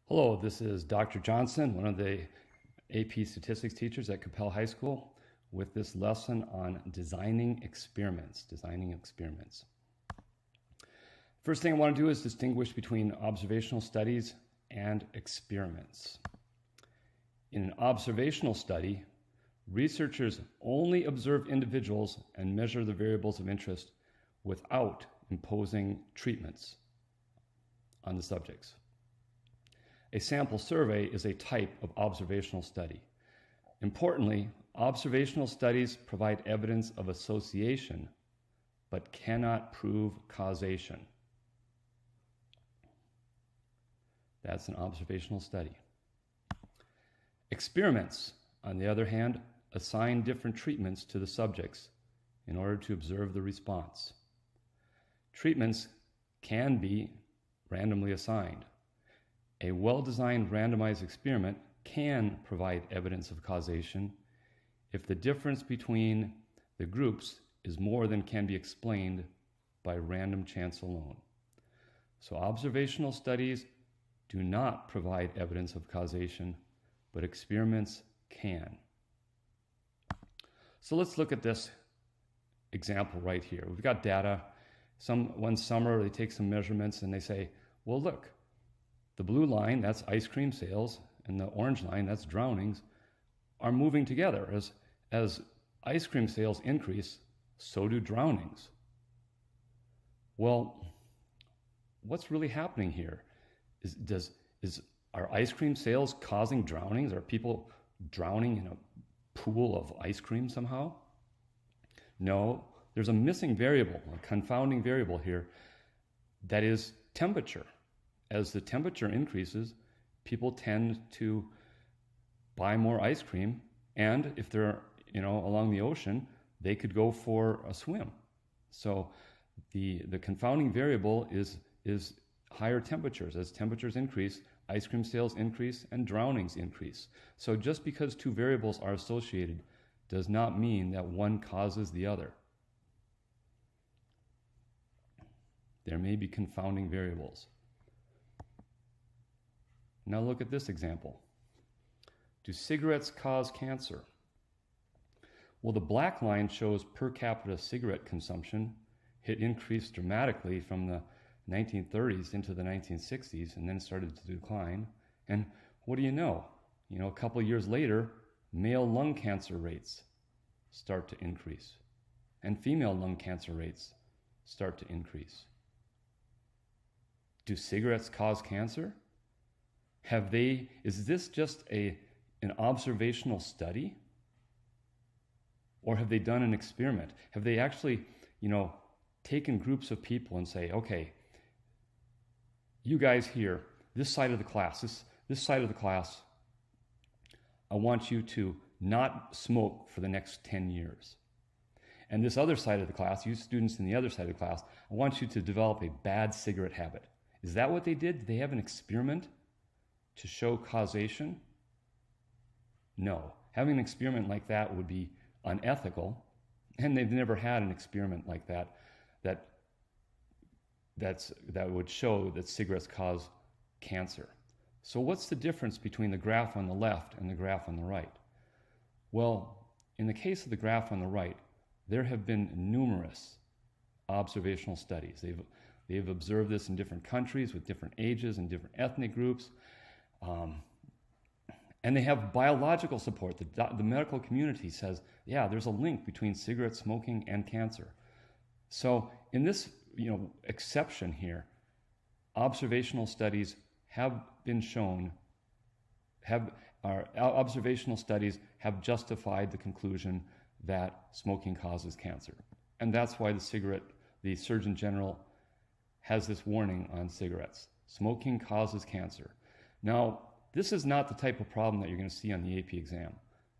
Hello, this is Dr. Johnson, one of the AP Statistics teachers at Capel High School, with this lesson on designing experiments. First thing I want to do is distinguish between observational studies and experiments. In an observational study, researchers only observe individuals and measure the variables of interest without imposing treatments on the subjects. A sample survey is a type of observational study. Importantly, observational studies provide evidence of association, but cannot prove causation. That's an observational study. Experiments, on the other hand, assign different treatments to the subjects in order to observe the response. Treatments can be randomly assigned. A well-designed randomized experiment can provide evidence of causation if the difference between the groups is more than can be explained by random chance alone. So observational studies do not provide evidence of causation, but experiments can. So let's look at this example right here. We've got data. One summer they take some measurements and they say, well, look, the blue line, that's ice cream sales, and the orange line, that's drownings, are moving together. As ice cream sales increase, so do drownings. Well, what's really happening here? Are ice cream sales causing drownings? Are people drowning in a pool of ice cream somehow? No, there's a missing variable, a confounding variable here, that is temperature. As the temperature increases, people tend to buy more ice cream, and if they're along the ocean, they could go for a swim. So the confounding variable is higher temperatures. As temperatures increase, ice cream sales increase and drownings increase. So just because two variables are associated does not mean that one causes the other. There may be confounding variables. Now look at this example. Do cigarettes cause cancer? Well, the black line shows per capita cigarette consumption. It increased dramatically from the 1930s into the 1960s and then started to decline. And what do you know? A couple of years later, male lung cancer rates start to increase and female lung cancer rates start to increase. Do cigarettes cause cancer? Is this just an observational study? Or have they done an experiment? Have they actually, taken groups of people and say, okay, you guys here, this side of the class, this side of the class, I want you to not smoke for the next 10 years. And this other side of the class, you students in the other side of the class, I want you to develop a bad cigarette habit. Is that what they did? Did they have an experiment to show causation? No. Having an experiment like that would be unethical, and they've never had an experiment like that would show that cigarettes cause cancer. So what's the difference between the graph on the left and the graph on the right? Well, in the case of the graph on the right, there have been numerous observational studies. They've observed this in different countries with different ages and different ethnic groups. And they have biological support. The medical community says, yeah, there's a link between cigarette smoking and cancer. So in this exception here, observational studies have been shown, observational studies have justified the conclusion that smoking causes cancer. And that's why the Surgeon General has this warning on cigarettes. Smoking causes cancer. Now, this is not the type of problem that you're going to see on the AP exam.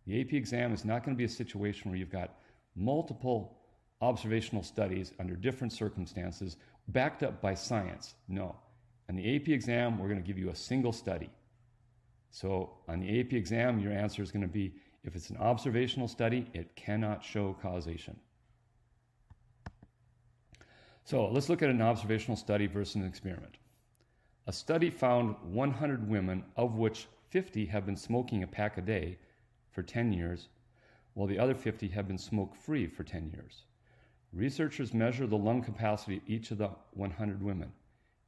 The AP exam is not going to be a situation where you've got multiple observational studies under different circumstances backed up by science. No. On the AP exam, we're going to give you a single study. So on the AP exam, your answer is going to be, if it's an observational study, it cannot show causation. So let's look at an observational study versus an experiment. A study found 100 women, of which 50 have been smoking a pack a day for 10 years, while the other 50 have been smoke-free for 10 years. Researchers measure the lung capacity of each of the 100 women.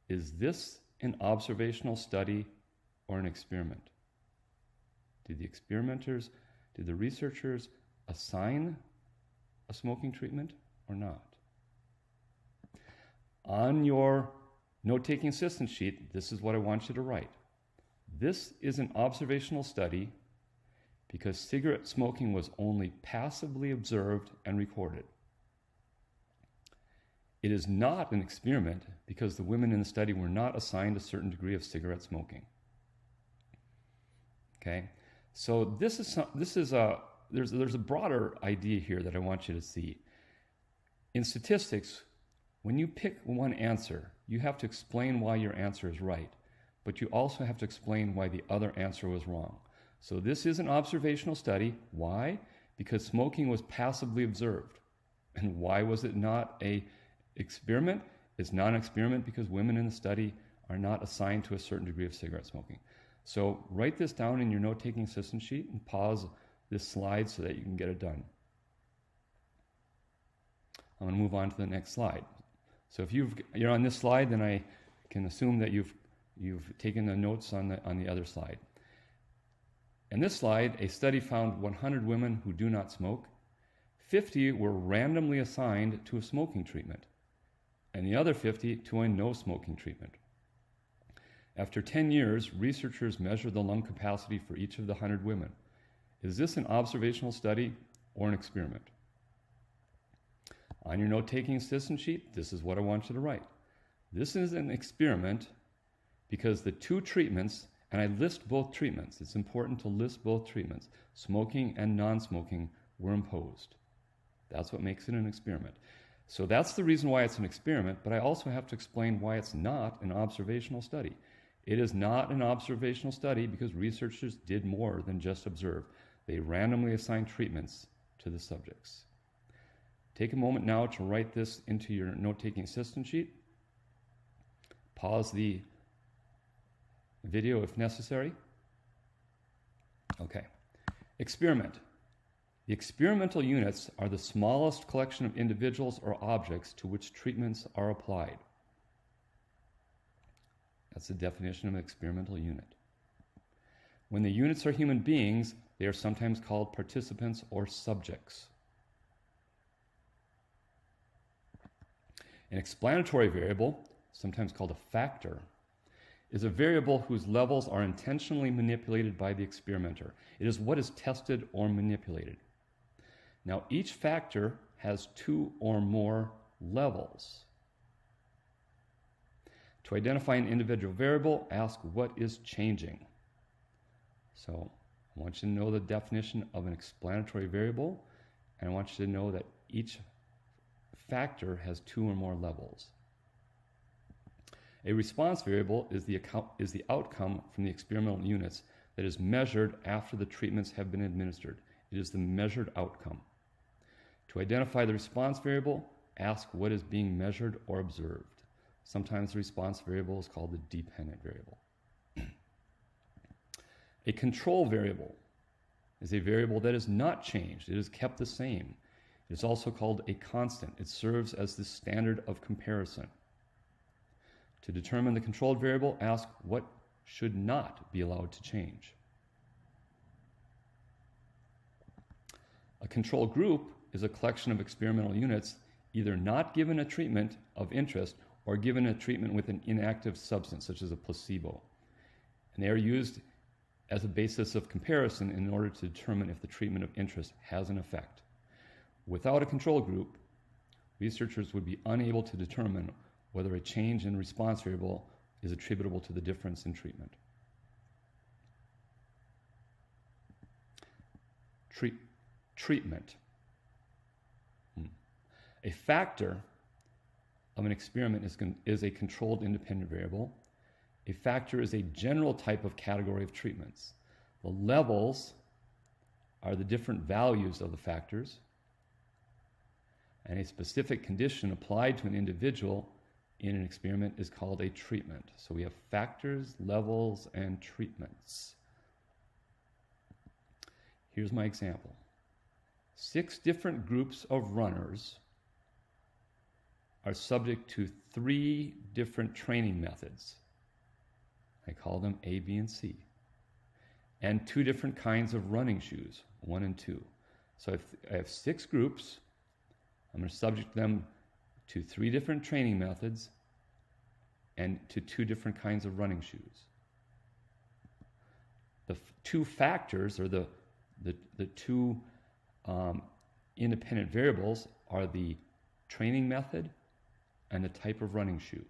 Is this an observational study or an experiment? Did the researchers assign a smoking treatment or not? On your note-taking assistance sheet, this is what I want you to write. This is an observational study because cigarette smoking was only passively observed and recorded. It is not an experiment because the women in the study were not assigned a certain degree of cigarette smoking. Okay, so there's a broader idea here that I want you to see. In statistics, when you pick one answer, you have to explain why your answer is right, but you also have to explain why the other answer was wrong. So this is an observational study. Why? Because smoking was passively observed. And why was it not an experiment? It's not an experiment because women in the study are not assigned to a certain degree of cigarette smoking. So write this down in your note-taking assistance sheet and pause this slide so that you can get it done. I'm going to move on to the next slide. So if you're on this slide, then I can assume that you've taken the notes on the other slide. In this slide, a study found 100 women who do not smoke. 50 were randomly assigned to a smoking treatment, and the other 50 to a no smoking treatment. After 10 years, researchers measured the lung capacity for each of the 100 women. Is this an observational study or an experiment? On your note-taking assistance sheet, this is what I want you to write. This is an experiment because the two treatments, and I list both treatments, it's important to list both treatments, smoking and non-smoking, were imposed. That's what makes it an experiment. So that's the reason why it's an experiment, but I also have to explain why it's not an observational study. It is not an observational study because researchers did more than just observe. They randomly assigned treatments to the subjects. Take a moment now to write this into your note-taking assistance sheet. Pause the video if necessary. Okay. Experiment. The experimental units are the smallest collection of individuals or objects to which treatments are applied. That's the definition of an experimental unit. When the units are human beings, they are sometimes called participants or subjects. An explanatory variable, sometimes called a factor, is a variable whose levels are intentionally manipulated by the experimenter. It is what is tested or manipulated. Now, each factor has two or more levels. To identify an individual variable, ask what is changing. So I want you to know the definition of an explanatory variable, and I want you to know that each factor has two or more levels. A response variable is the outcome from the experimental units that is measured after the treatments have been administered. It is the measured outcome. To identify the response variable, ask what is being measured or observed. Sometimes the response variable is called the dependent variable. A control variable is a variable that is not changed. It is kept the same. It is also called a constant. It serves as the standard of comparison. To determine the controlled variable, ask what should not be allowed to change. A control group is a collection of experimental units either not given a treatment of interest or given a treatment with an inactive substance, such as a placebo. And they are used as a basis of comparison in order to determine if the treatment of interest has an effect. Without a control group, researchers would be unable to determine whether a change in response variable is attributable to the difference in treatment. Treatment. A factor of an experiment is a controlled independent variable. A factor is a general type of category of treatments. The levels are the different values of the factors, and a specific condition applied to an individual in an experiment is called a treatment. So we have factors, levels, and treatments. Here's my example. 6 different groups of runners are subject to 3 different training methods. I call them A, B, and C. And 2 different kinds of running shoes, 1 and 2. So if I have 6 groups, I'm going to subject them to 3 different training methods and to 2 different kinds of running shoes. The 2 factors, or the 2 independent variables, are the training method and the type of running shoe.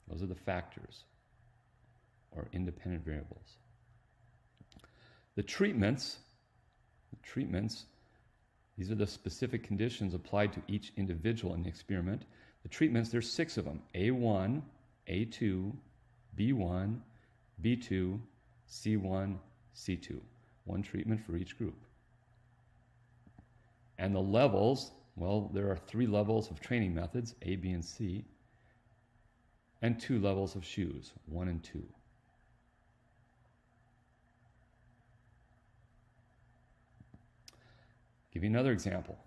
Those are the factors, or independent variables. The treatments, these are the specific conditions applied to each individual in the experiment. The treatments, there's 6 of them: A1, A2, B1, B2, C1, C2. 1 treatment for each group. And the levels, well, there are 3 levels of training methods, A, B, and C, and 2 levels of shoes, 1 and 2. Give you another example.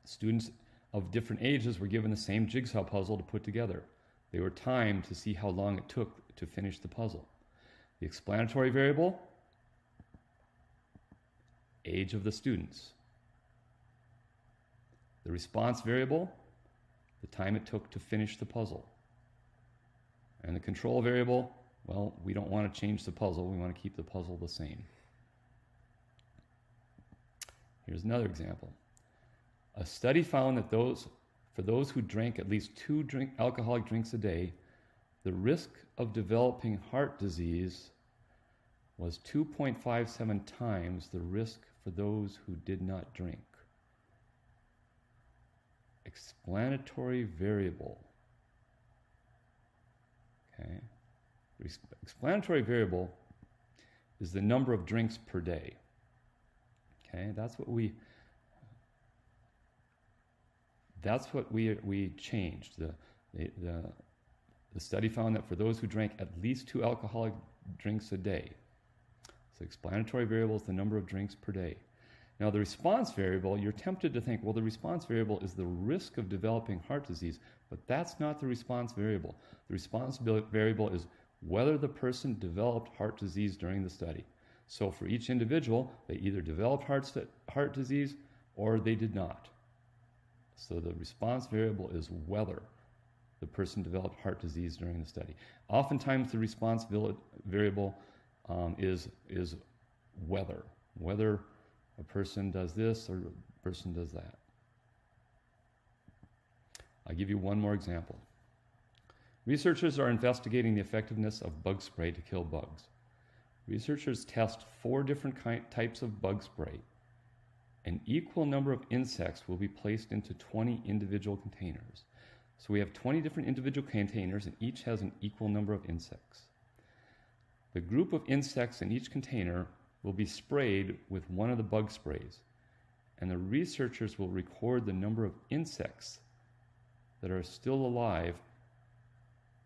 Students of different ages were given the same jigsaw puzzle to put together. They were timed to see how long it took to finish the puzzle. The explanatory variable, age of the students. The response variable, the time it took to finish the puzzle. And the control variable, well, we don't want to change the puzzle, we want to keep the puzzle the same. Here's another example. A study found that for those who drank at least 2 alcoholic drinks a day, the risk of developing heart disease was 2.57 times the risk for those who did not drink. Explanatory variable. Okay. Explanatory variable is the number of drinks per day. Okay, that's what we changed. The study found that for those who drank at least 2 alcoholic drinks a day, so explanatory variable is the number of drinks per day. Now the response variable, you're tempted to think, well, the response variable is the risk of developing heart disease, but that's not the response variable. The response variable is whether the person developed heart disease during the study. So for each individual, they either developed heart disease or they did not. So the response variable is whether the person developed heart disease during the study. Oftentimes the response variable is whether a person does this or a person does that. I'll give you one more example. Researchers are investigating the effectiveness of bug spray to kill bugs. Researchers test 4 different types of bug spray. An equal number of insects will be placed into 20 individual containers. So we have 20 different individual containers, and each has an equal number of insects. The group of insects in each container will be sprayed with one of the bug sprays, and the researchers will record the number of insects that are still alive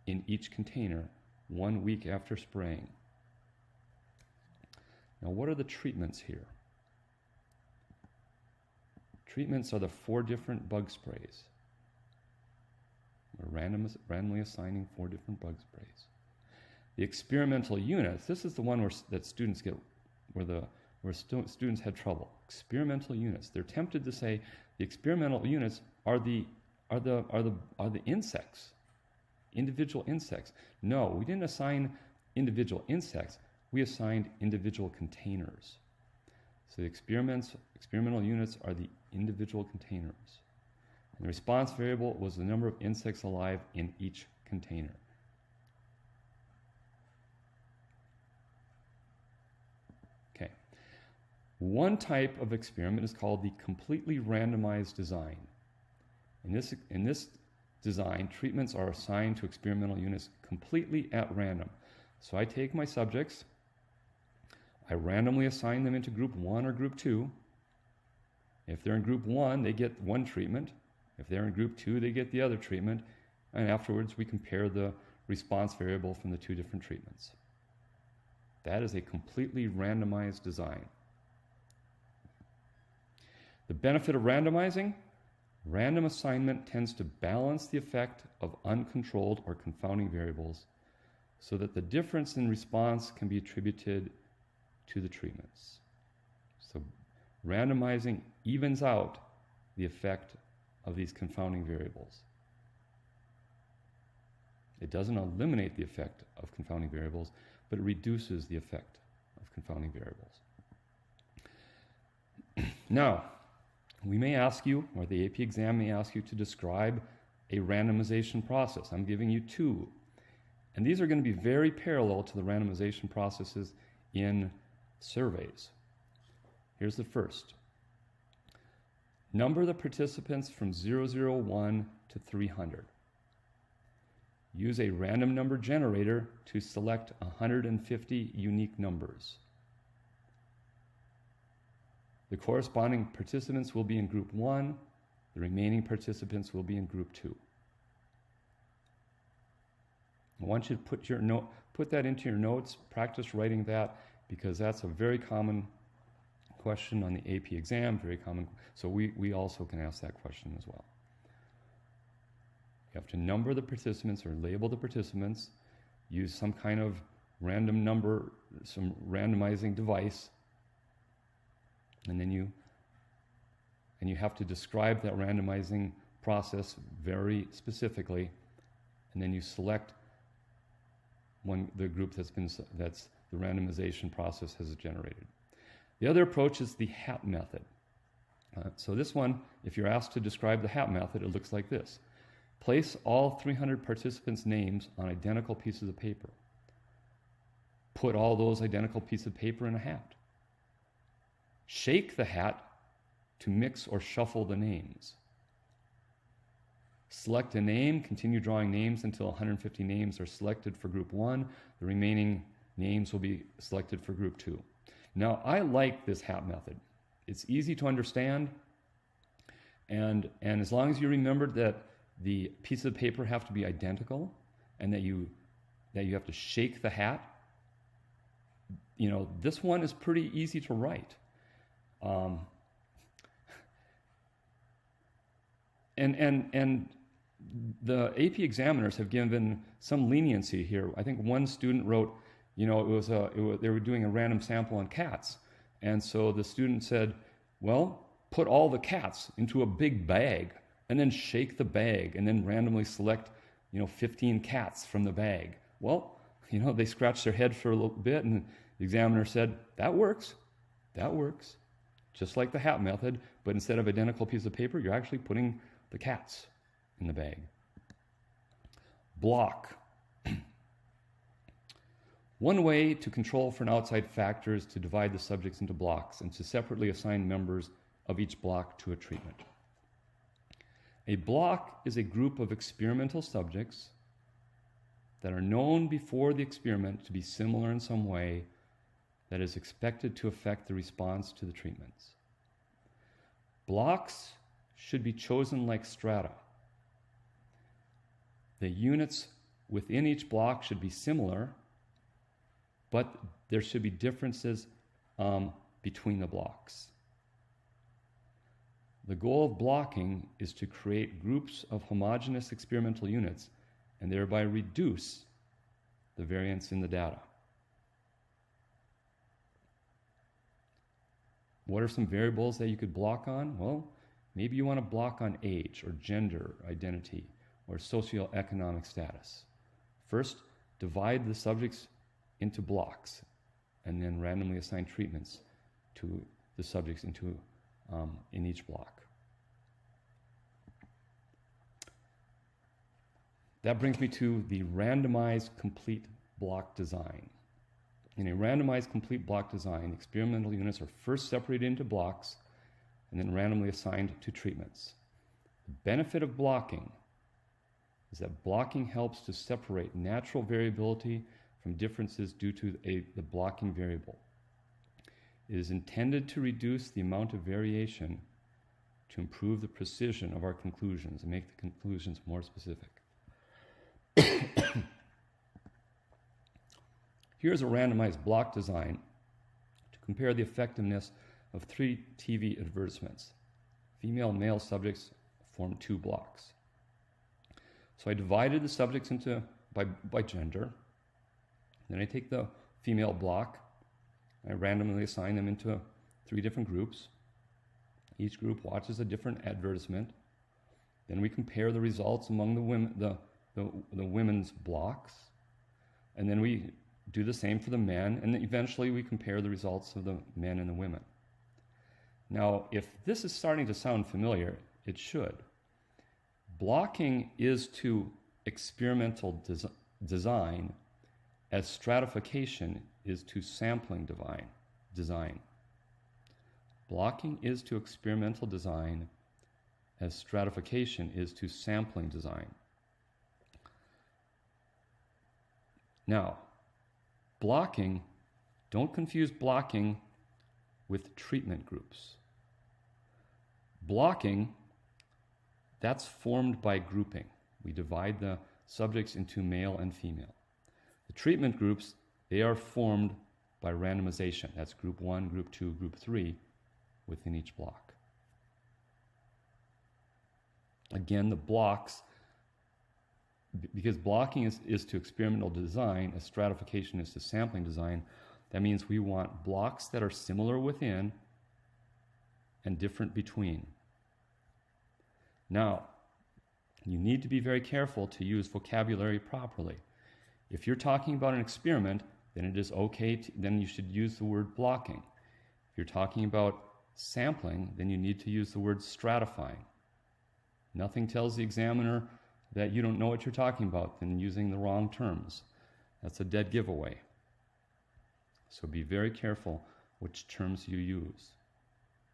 in each container 1 week after spraying. Now, what are the treatments here? Treatments are the 4 different bug sprays. We're randomly assigning 4 different bug sprays. The experimental units, this is the one that students get, where students had trouble. Experimental units. They're tempted to say the experimental units are the insects, individual insects. No, we didn't assign individual insects. We assigned individual containers. So the experimental units are the individual containers. And the response variable was the number of insects alive in each container. Okay. One type of experiment is called the completely randomized design. In this design, treatments are assigned to experimental units completely at random. So I take my subjects, I randomly assign them into group 1 or group 2. If they're in group 1, they get 1 treatment. If they're in group 2, they get the other treatment, and afterwards we compare the response variable from the 2 different treatments. That is a completely randomized design. The benefit of randomizing: random assignment tends to balance the effect of uncontrolled or confounding variables so that the difference in response can be attributed to the treatments. So randomizing evens out the effect of these confounding variables. It doesn't eliminate the effect of confounding variables, but it reduces the effect of confounding variables. Now, we may ask you, or the AP exam may ask you, to describe a randomization process. I'm giving you 2. And these are going to be very parallel to the randomization processes in surveys. Here's the first. Number the participants from 001 to 300. Use a random number generator to select 150 unique numbers. The corresponding participants will be in group 1. The remaining participants will be in group 2. I want you to put that into your notes, practice writing that, because that's a very common question on the AP exam, very common. So we also can ask that question as well. You have to number the participants or label the participants, use some kind of random number, some randomizing device, and then you have to describe that randomizing process very specifically, and then you select the group that's the randomization process has generated. The other approach is the HAP method. So this one, if you're asked to describe the HAP method, it looks like this. Place all 300 participants' names on identical pieces of paper. Put all those identical pieces of paper in a hat. Shake the hat to mix or shuffle the names. Select a name, continue drawing names until 150 names are selected for group 1. The remaining names will be selected for group 2. Now, I like this HAP method. It's easy to understand, and as long as you remember that the pieces of paper have to be identical and that you have to shake the hat, this one is pretty easy to write. And the AP examiners have given some leniency here. I think one student wrote, they were doing a random sample on cats. And so the student said, well, put all the cats into a big bag and then shake the bag and then randomly select, 15 cats from the bag. Well, they scratched their head for a little bit and the examiner said, that works. That works. Just like the HAP method, but instead of identical piece of paper, you're actually putting the cats in the bag. Block. One way to control for an outside factor is to divide the subjects into blocks and to separately assign members of each block to a treatment. A block is a group of experimental subjects that are known before the experiment to be similar in some way that is expected to affect the response to the treatments. Blocks should be chosen like strata. The units within each block should be similar, but there should be differences between the blocks. The goal of blocking is to create groups of homogeneous experimental units and thereby reduce the variance in the data. What are some variables that you could block on? Well, maybe you want to block on age or gender identity or socioeconomic status. First, divide the subjects into blocks and then randomly assign treatments to the subjects in each block. That brings me to the randomized complete block design. In a randomized complete block design, experimental units are first separated into blocks and then randomly assigned to treatments. The benefit of blocking is that blocking helps to separate natural variability from differences due to the blocking variable. It is intended to reduce the amount of variation to improve the precision of our conclusions and make the conclusions more specific. Here's a randomized block design to compare the effectiveness of 3 TV advertisements. Female and male subjects form 2 blocks. So I divided the subjects into by gender. Then I take the female block, I randomly assign them into 3 different groups. Each group watches a different advertisement. Then we compare the results among the women's blocks, and then we do the same for the men, and then eventually we compare the results of the men and the women. Now, if this is starting to sound familiar, it should. Blocking is to experimental design as stratification is to sampling design. Blocking is to experimental design as stratification is to sampling design. Now, blocking, don't confuse blocking with treatment groups. Blocking, that's formed by grouping. We divide the subjects into male and female. The treatment groups, they are formed by randomization. That's group 1, group 2, group 3 within each block. Again, the blocks, because blocking is to experimental design, as stratification is to sampling design, that means we want blocks that are similar within and different between. Now, you need to be very careful to use vocabulary properly. If you're talking about an experiment, then it is okay, then you should use the word blocking. If you're talking about sampling, then you need to use the word stratifying. Nothing tells the examiner that you don't know what you're talking about than using the wrong terms. That's a dead giveaway. So be very careful which terms you use.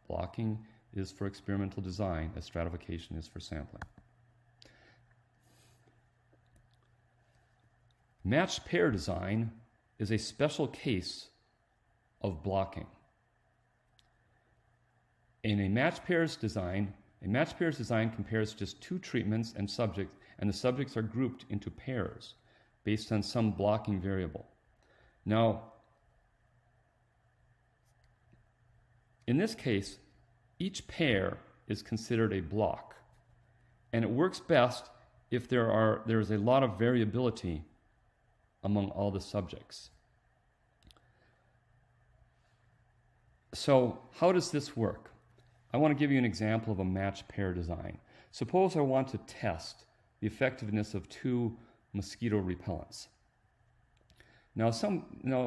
Blocking is for experimental design, as stratification is for sampling. Matched pair design is a special case of blocking. In a matched pairs design compares just 2 treatments and subjects, and the subjects are grouped into pairs based on some blocking variable. Now, in this case, each pair is considered a block, and it works best if there is a lot of variability among all the subjects. So, how does this work? I want to give you an example of a matched pair design. Suppose I want to test the effectiveness of 2 mosquito repellents. Now,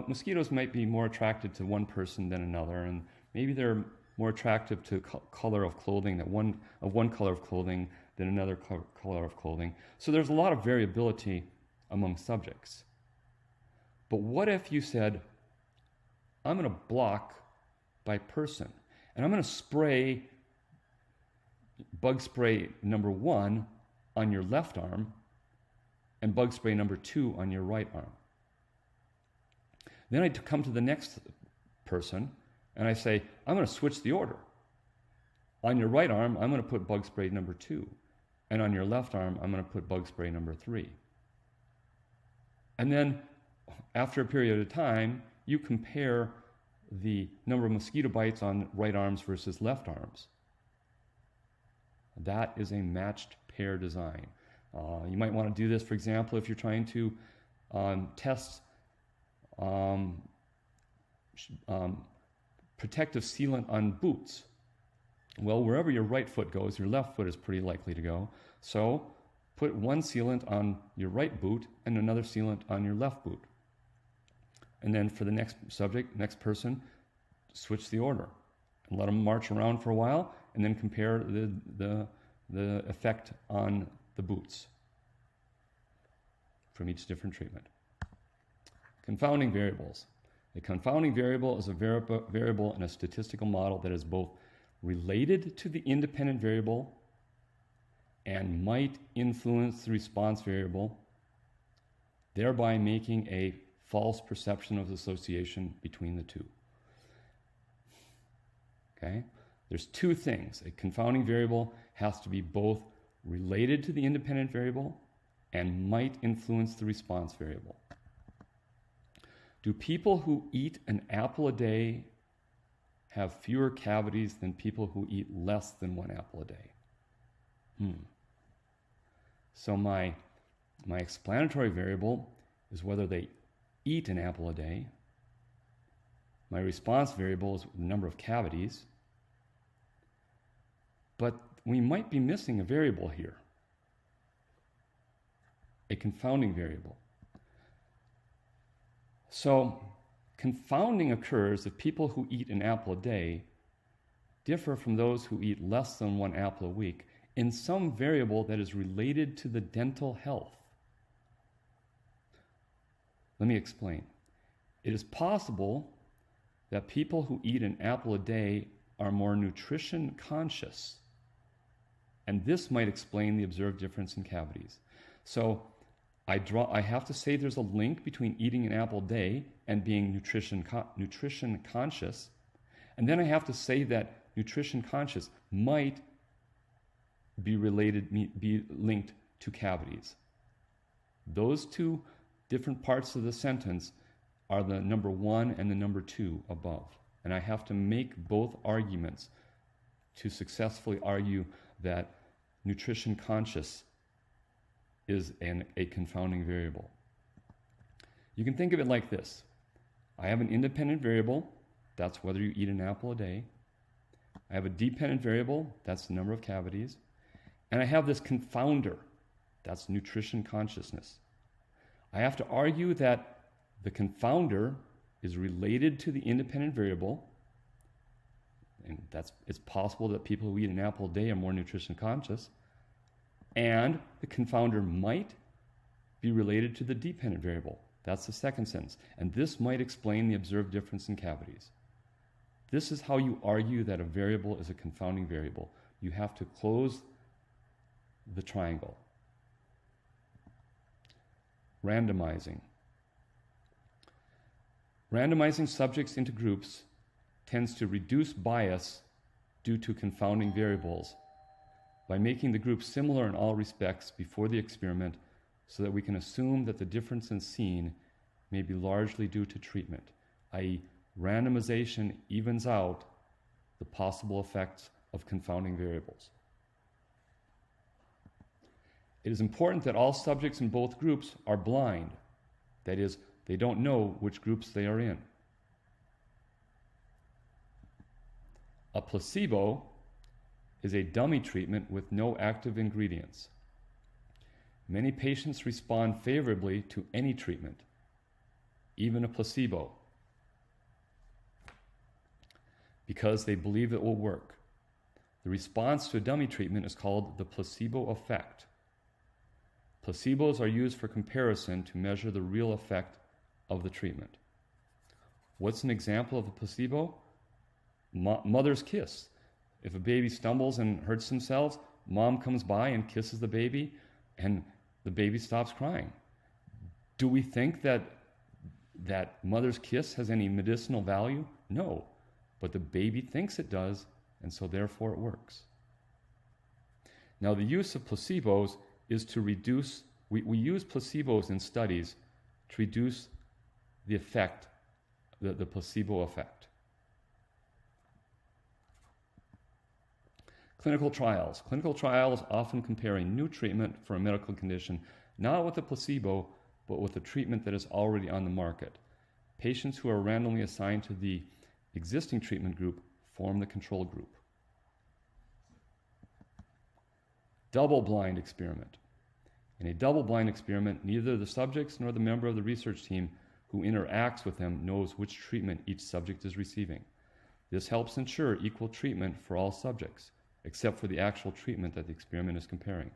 mosquitoes might be more attracted to one person than another, and maybe they're more attractive to color of clothing, one color of clothing than another color of clothing. So there's a lot of variability among subjects. But what if you said, I'm going to block by person, and I'm going to spray bug spray number 1 on your left arm and bug spray number 2 on your right arm. Then I come to the next person and I say, I'm going to switch the order. On your right arm, I'm going to put bug spray number 2. And on your left arm, I'm going to put bug spray number 3. And then after a period of time, you compare the number of mosquito bites on right arms versus left arms. That is a matched pair design. You might want to do this, for example, if you're trying to test protective sealant on boots. Well, wherever your right foot goes, your left foot is pretty likely to go. So put one sealant on your right boot and another sealant on your left boot. And then for the next subject, next person, switch the order and let them march around for a while, and then compare the effect on the boots from each different treatment. Confounding variables. A confounding variable is a variable in a statistical model that is both related to the independent variable and might influence the response variable, thereby making a false perception of association between the two. Okay? There's two things. A confounding variable has to be both related to the independent variable and might influence the response variable. Do people who eat an apple a day have fewer cavities than people who eat less than one apple a day? So my explanatory variable is whether they eat an apple a day. My response variable is the number of cavities. But we might be missing a variable here, a confounding variable. So confounding occurs if people who eat an apple a day differ from those who eat less than one apple a week in some variable that is related to the dental health. Let me explain. It is possible that people who eat an apple a day are more nutrition conscious, and this might explain the observed difference in cavities. So I have to say there's a link between eating an apple a day and being nutrition conscious, and then I have to say that nutrition conscious might be linked to cavities. Those two different parts of the sentence are the number 1 and the number 2 above. And I have to make both arguments to successfully argue that nutrition conscious is a confounding variable. You can think of it like this. I have an independent variable, that's whether you eat an apple a day. I have a dependent variable, that's the number of cavities. And I have this confounder, that's nutrition consciousness. I have to argue that the confounder is related to the independent variable, and it's possible that people who eat an apple a day are more nutrition conscious, and the confounder might be related to the dependent variable. That's the second sentence, and this might explain the observed difference in cavities. This is how you argue that a variable is a confounding variable. You have to close the triangle. Randomizing. Randomizing subjects into groups tends to reduce bias due to confounding variables by making the group similar in all respects before the experiment so that we can assume that the differences seen may be largely due to treatment, i.e., randomization evens out the possible effects of confounding variables. It is important that all subjects in both groups are blind. That is, they don't know which groups they are in. A placebo is a dummy treatment with no active ingredients. Many patients respond favorably to any treatment, even a placebo, because they believe it will work. The response to a dummy treatment is called the placebo effect. Placebos are used for comparison to measure the real effect of the treatment. What's an example of a placebo? Mother's kiss. If a baby stumbles and hurts themselves, mom comes by and kisses the baby, and the baby stops crying. Do we think that mother's kiss has any medicinal value? No, but the baby thinks it does, and so therefore it works. Now, the use of placebos is to reduce, we use placebos in studies to reduce the effect, the placebo effect. Clinical trials. Clinical trials often compare a new treatment for a medical condition, not with a placebo, but with a treatment that is already on the market. Patients who are randomly assigned to the existing treatment group form the control group. Double-blind experiment. In a double-blind experiment, neither the subjects nor the member of the research team who interacts with them knows which treatment each subject is receiving. This helps ensure equal treatment for all subjects, except for the actual treatment that the experiment is comparing.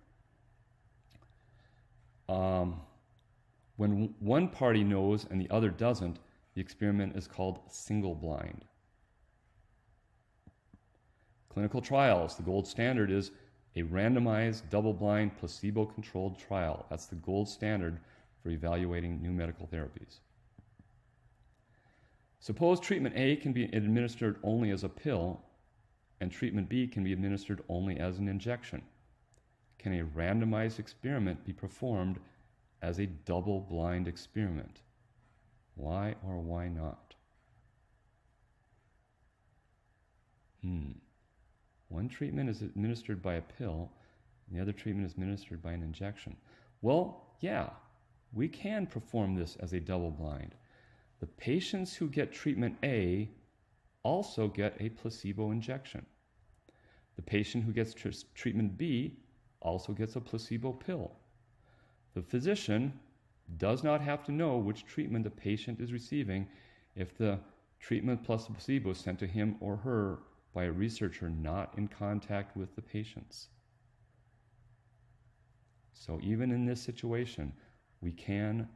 When one party knows and the other doesn't, the experiment is called single-blind. Clinical trials, the gold standard is a randomized, double-blind, placebo-controlled trial. That's the gold standard for evaluating new medical therapies. Suppose treatment A can be administered only as a pill, and treatment B can be administered only as an injection. Can a randomized experiment be performed as a double-blind experiment? Why or why not? One treatment is administered by a pill, and the other treatment is administered by an injection. Well, yeah, we can perform this as a double-blind. The patients who get treatment A also get a placebo injection. The patient who gets treatment B also gets a placebo pill. The physician does not have to know which treatment the patient is receiving if the treatment plus the placebo is sent to him or her by a researcher not in contact with the patients. So even in this situation, we can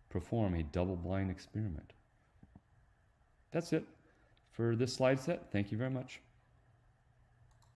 perform a double-blind experiment. That's it for this slide set. Thank you very much.